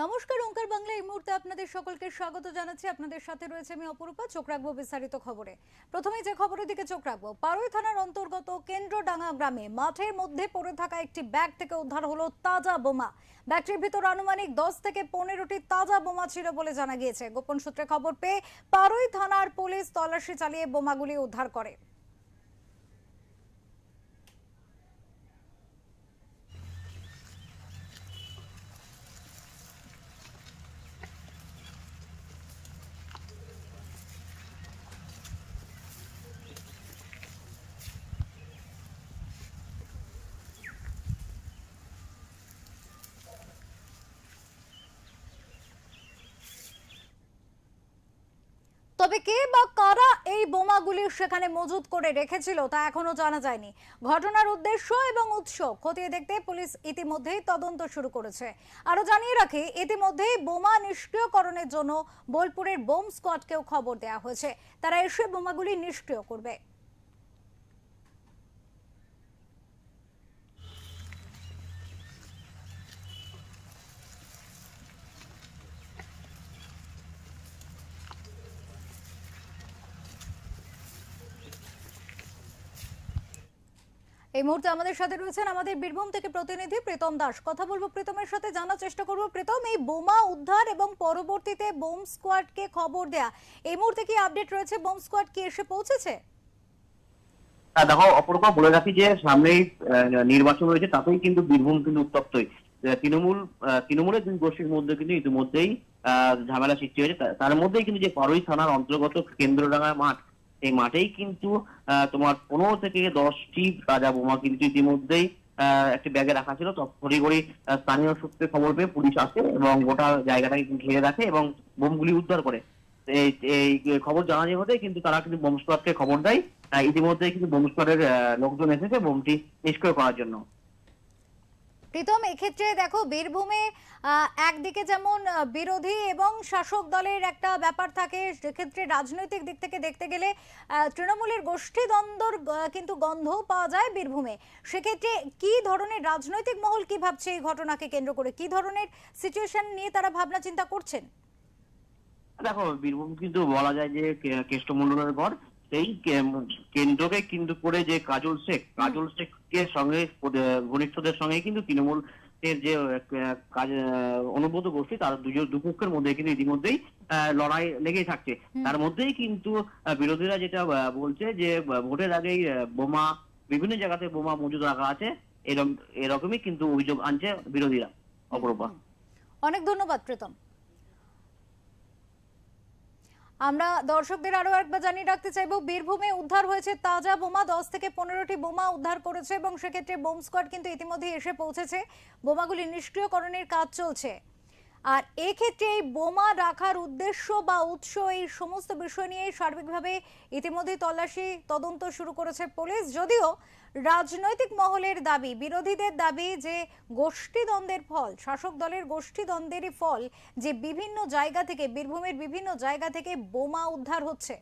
নমস্কার, ওঙ্কার বাংলা এই মুহূর্তে আপনাদের সকলকে স্বাগত জানাচ্ছি। আপনাদের সাথে রয়েছে আমি অপরূপা। চোখ রাখবো বিস্তারিত খবরে। প্রথমেই যে খবরের দিকে চোখ রাখবো, পারুই থানার অন্তর্গত কেন্দ্রডাঙ্গা গ্রামে মাঠের মধ্যে পড়ে থাকা একটি ব্যাগ থেকে উদ্ধার হলো তাজা বোমা। ব্যাগটির ভিতর আনুমানিক 10 থেকে 15টি তাজা বোমা ছিল বলে জানা গিয়েছে। গোপন সূত্রে খবর পেয়ে পারুই থানার পুলিশ তল্লাশি চালিয়ে বোমাগুলি উদ্ধার করে। তবে কে বা কারা এই বোমাগুলি সেখানে মজুত করে রেখেছিল তা এখনো জানা যায়নি। ঘটনার উদ্দেশ্য এবং উৎস খতিয়ে দেখতে পুলিশ ইতিমধ্যেই তদন্ত শুরু করেছে। আরো জানিয়ে রাখি, ইতিমধ্যেই বোমা নিষ্ক্রিয়করণের জন্য বোলপুরের বোম স্কোয়াডকেও খবর দেওয়া হয়েছে। তারা এসে বোমাগুলি নিষ্ক্রিয় করবে। এই মুহূর্তে আমাদের সাথে রয়েছেন আমাদের বীরভূম থেকে প্রতিনিধি প্রীতম দাস। কথা বলবো প্রীতমের সাথে, জানার চেষ্টা করব প্রীতম, এই বোমা উদ্ধার এবং পরবর্তীতে বোম স্কোয়াডকে খবর দেয়া, এই মুহূর্তে কি আপডেট রয়েছে? বোম স্কোয়াড কি এসে পৌঁছেছে? দেখো অপরূপা, বলে রাখি যে সামনেই নির্বাচন রয়েছে, তাতেই কিন্তু বীরভূম কিন্তু উত্তপ্তই। তৃণমূলের দুই গোষ্ঠীর মধ্যে কিন্তু ইতিমধ্যেই ঝামেলা সৃষ্টি হয়েছে। তার মধ্যেই কিন্তু যে পারুই থানার অন্তর্গত কেন্দ্রডাঙ্গা মাঠ, এই মাঠেই কিন্তু তোমার 15 থেকে 10টি তাজা বোমা কিন্তু ইতিমধ্যেই একটি ব্যাগে রাখা ছিল। তড়িঘড়ি স্থানীয় সূত্রে খবর পেয়ে পুলিশ আসে এবং গোটা জায়গাটাকে ঘিরে রাখে এবং বোমগুলি উদ্ধার করে। এই এই খবর জানা যে হতে কিন্তু তারা কিন্তু বোম স্কোয়াডকে খবর দেয়। ইতিমধ্যে কিন্তু বোম স্কোয়াডের লোকজন এসেছে বোমটি নিষ্ক্রিয় করার জন্য। প্রীতম, এক্ষেত্রে দেখো বীরভূমে একদিকে যেমন বিরোধী এবং শাসক দলের একটা ব্যাপার থাকে, সেক্ষেত্রে রাজনৈতিক দিক থেকে দেখতে গেলে তৃণমূলের গোষ্ঠী দ্বন্দ্বর কিন্তু গন্ধ পাওয়া যায় বীরভূমে। সেক্ষেত্রে কি ধরনের রাজনৈতিক মহল কি ভাবছে এই ঘটনাকে কেন্দ্র করে, কি ধরনের সিচুয়েশন নিয়ে তারা ভাবনা চিন্তা করছেন? দেখো, বীরভূম কিন্তু বলা যায় যে কেষ্টমন্ডলের ঘর। সেই কেন্দ্রকে কিন্তু করে যে কাজল শেখের সঙ্গে ঘনিষ্ঠদের সঙ্গে কিন্তু তৃণমূল এর যে কাজ অনুব্রত গোষ্ঠী, তার দুপক্ষের মধ্যে কিন্তু ইতিমধ্যেই লড়াই লেগেই থাকছে। তার মধ্যেই কিন্তু বিরোধীরা যেটা বলছে যে ভোটের আগেই বোমা বিভিন্ন জায়গাতে বোমা মজুদ রাখা আছে, এরকমই কিন্তু অভিযোগ আনছে বিরোধীরা। অপরূপা, অনেক ধন্যবাদ প্রীতম। আমরা দর্শকদের আরো একবার জানিয়ে রাখতে চাইবো, বীরভূমে উদ্ধার হয়েছে তাজা বোমা। 10 থেকে 15টি বোমা উদ্ধার করেছে এবং সেক্ষেত্রে বোম স্কোয়াড কিন্তু ইতিমধ্যে এসে পৌঁছেছে। বোমাগুলি নিষ্ক্রিয়করণের কাজ চলছে। আর এক্ষেত্রে এই বোমা রাখার উদ্দেশ্য বা উৎস, এই সমস্ত বিষয় নিয়ে সার্বিকভাবে ইতিমধ্যে তল্লাশি তদন্ত শুরু করেছে পুলিশ। যদিও রাজনৈতিক মহলের দাবি, বিরোধীদের দাবি যে গোষ্ঠীদ্বন্দ্বের ফল, শাসক দলের গোষ্ঠীদ্বন্দ্বেরই ফল যে বিভিন্ন জায়গা থেকে, বীরভূমের বিভিন্ন জায়গা থেকে বোমা উদ্ধার হচ্ছে।